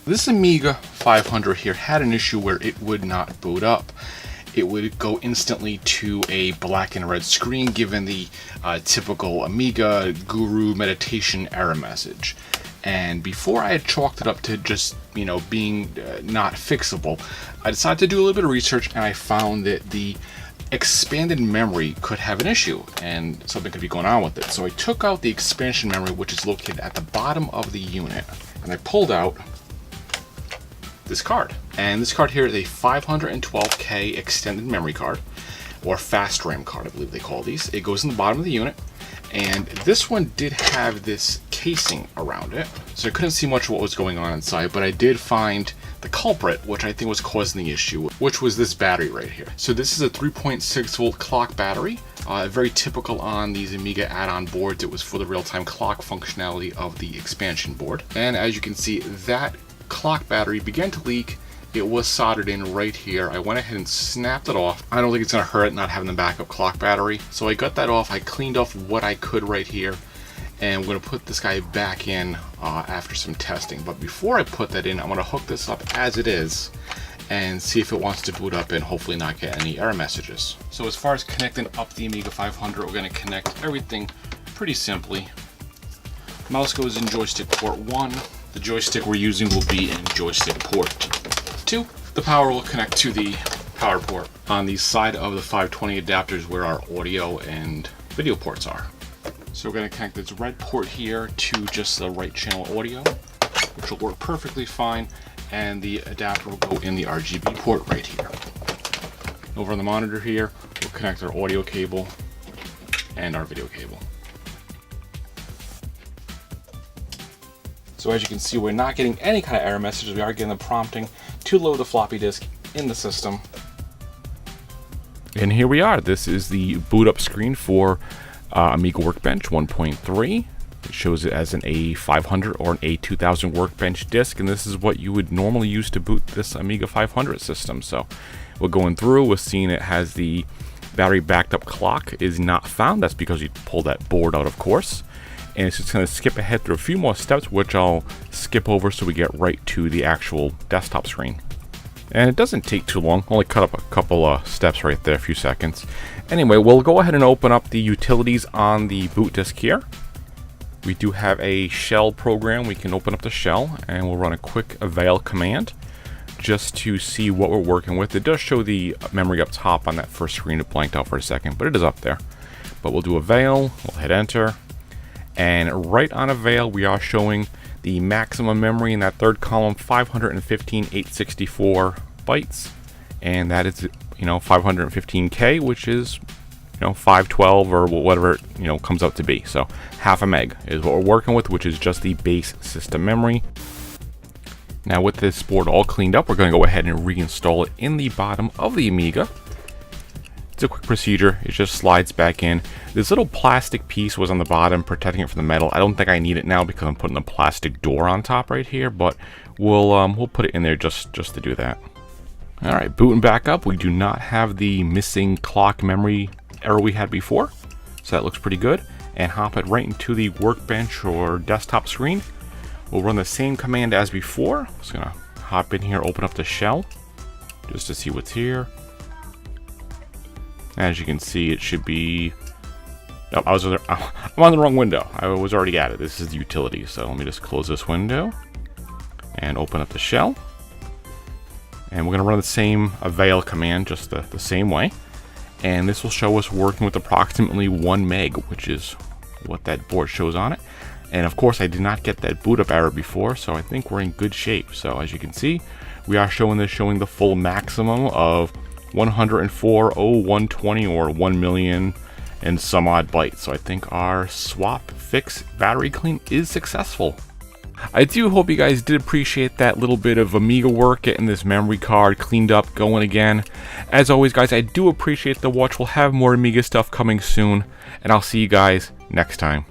This Amiga 500 here had an issue where it would not boot up. It would go instantly to a black and red screen given the typical Amiga guru meditation error message. And before I had chalked it up to just, being not fixable, I decided to do a little bit of research, and I found that the expanded memory could have an issue and something could be going on with it. So I took out the expansion memory, which is located at the bottom of the unit, and I pulled out this card. And this card here is a 512K extended memory card, or fast RAM card, I believe they call these. It goes in the bottom of the unit, and this one did have this casing around it, so I couldn't see much of what was going on inside, but I did find the culprit, which I think was causing the issue, which was this battery right here. So this is a 3.6 volt clock battery, very typical on these Amiga add-on boards. It was for the real-time clock functionality of the expansion board. And as you can see, that clock battery began to leak. It was soldered in right here. I went ahead and snapped it off. I don't think it's gonna hurt not having the backup clock battery. So I got that off. I cleaned off what I could right here, and I'm gonna put this guy back in after some testing. But before I put that in, I'm gonna hook this up as it is and see if it wants to boot up and hopefully not get any error messages. So as far as connecting up the Amiga 500, we're gonna connect everything pretty simply. Mouse goes in joystick port 1. The joystick we're using will be in joystick port 2. The power will connect to the power port on the side of the 520 adapters where our audio and video ports are. So we're going to connect this red port here to just the right channel audio, which will work perfectly fine, and the adapter will go in the RGB port right here. Over on the monitor here, we'll connect our audio cable and our video cable. So as you can see, we're not getting any kind of error messages. We are getting the prompting to load the floppy disk in the system. And here we are. This is the boot up screen for Amiga Workbench 1.3. It shows it as an A500 or an A2000 Workbench disk, and this is what you would normally use to boot this Amiga 500 system. So we're going through, we're seeing it has the battery backed up clock is not found. That's because you pulled that board out, of course. And it's just going to skip ahead through a few more steps, which I'll skip over so we get right to the actual desktop screen. And it doesn't take too long, only cut up a couple of steps right there, a few seconds. Anyway, we'll go ahead and open up the utilities on the boot disk here. We do have a shell program. We can open up the shell and we'll run a quick avail command just to see what we're working with. It does show the memory up top on that first screen. It blanked out for a second, but it is up there. But we'll do avail, we'll hit enter. And right on avail, we are showing the maximum memory in that third column, 515,864 bytes, and that is 515K, which is 512 or whatever it comes out to be. So half a meg is what we're working with, which is just the base system memory. Now with this board all cleaned up, we're going to go ahead and reinstall it in the bottom of the Amiga. It's a quick procedure. It just slides back in. This little plastic piece was on the bottom protecting it from the metal. I don't think I need it now because I'm putting a plastic door on top right here, but we'll put it in there just to do that. All right, booting back up. We do not have the missing clock memory error we had before, so that looks pretty good. And hop it right into the workbench or desktop screen. We'll run the same command as before. I'm just gonna hop in here, open up the shell just to see what's here. As you can see, it should be... Oh, I'm on the wrong window. I was already at it. This is the utility, so let me just close this window and open up the shell. And we're going to run the same avail command, just the same way. And this will show us working with approximately 1 meg, which is what that board shows on it. And of course, I did not get that boot up error before, so I think we're in good shape. So as you can see, we are showing the full maximum of 104,120 or 1 million and some odd bytes. So I think our swap, fix, battery clean is successful. I do hope you guys did appreciate that little bit of Amiga work, getting this memory card cleaned up, going again. As always, guys, I do appreciate the watch. We'll have more Amiga stuff coming soon, and I'll see you guys next time.